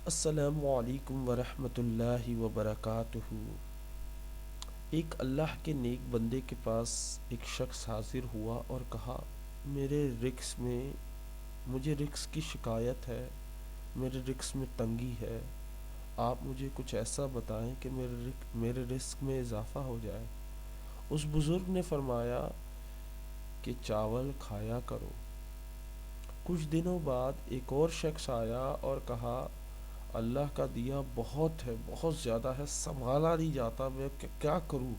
السلام علیکم ورحمۃ اللہ وبرکاتہ۔ ایک اللہ کے نیک بندے کے پاس ایک شخص حاضر ہوا اور کہا، میرے رزق میں مجھے رزق کی شکایت ہے، میرے رزق میں تنگی ہے، آپ مجھے کچھ ایسا بتائیں کہ میرے رزق میں اضافہ ہو جائے۔ اس بزرگ نے فرمایا کہ چاول کھایا کرو۔ کچھ دنوں بعد ایک اور شخص آیا اور کہا، اللہ کا دیا بہت ہے، بہت زیادہ ہے، سنبھالا نہیں جاتا، میں کیا کروں،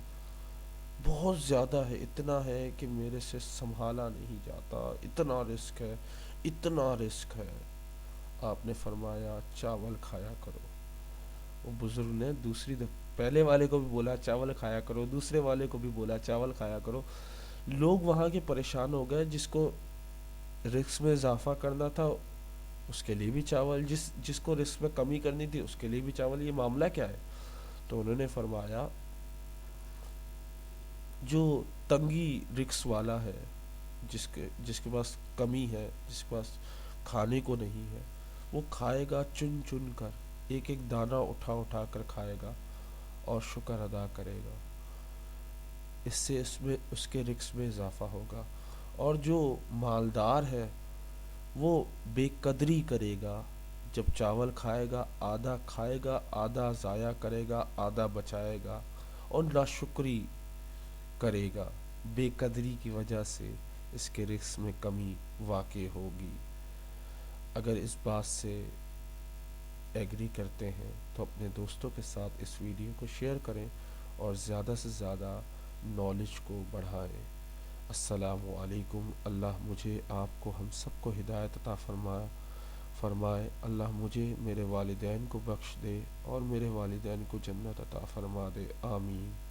بہت زیادہ ہے، اتنا ہے کہ میرے سے سنبھالا نہیں جاتا، اتنا رزق ہے، اتنا رزق ہے۔ آپ نے فرمایا چاول کھایا کرو۔ وہ بزرگ نے پہلے والے کو بھی بولا چاول کھایا کرو، دوسرے والے کو بھی بولا چاول کھایا کرو۔ لوگ وہاں کے پریشان ہو گئے، جس کو رزق میں اضافہ کرنا تھا اس کے لیے بھی چاول، جس کو رزق میں کمی کرنی تھی اس کے لیے بھی چاول، یہ معاملہ کیا ہے؟ تو انہوں نے فرمایا جو تنگی رزق والا ہے، جس کے پاس کمی ہے، جس کے پاس کھانے کو نہیں ہے، وہ کھائے گا چن چن کر، ایک ایک دانہ اٹھا اٹھا کر کھائے گا اور شکر ادا کرے گا، اس سے اس کے رزق میں اضافہ ہوگا۔ اور جو مالدار ہے وہ بے قدری کرے گا، جب چاول کھائے گا آدھا کھائے گا، آدھا ضائع کرے گا، آدھا بچائے گا، اور ناشکری کرے گا۔ بے قدری کی وجہ سے اس کے رزق میں کمی واقع ہوگی۔ اگر اس بات سے ایگری کرتے ہیں تو اپنے دوستوں کے ساتھ اس ویڈیو کو شیئر کریں اور زیادہ سے زیادہ نالج کو بڑھائیں۔ السلام علیکم۔ اللہ مجھے، آپ کو، ہم سب کو ہدایت عطا فرمائے۔ اللہ مجھے، میرے والدین کو بخش دے اور میرے والدین کو جنت عطا فرما دے، آمین۔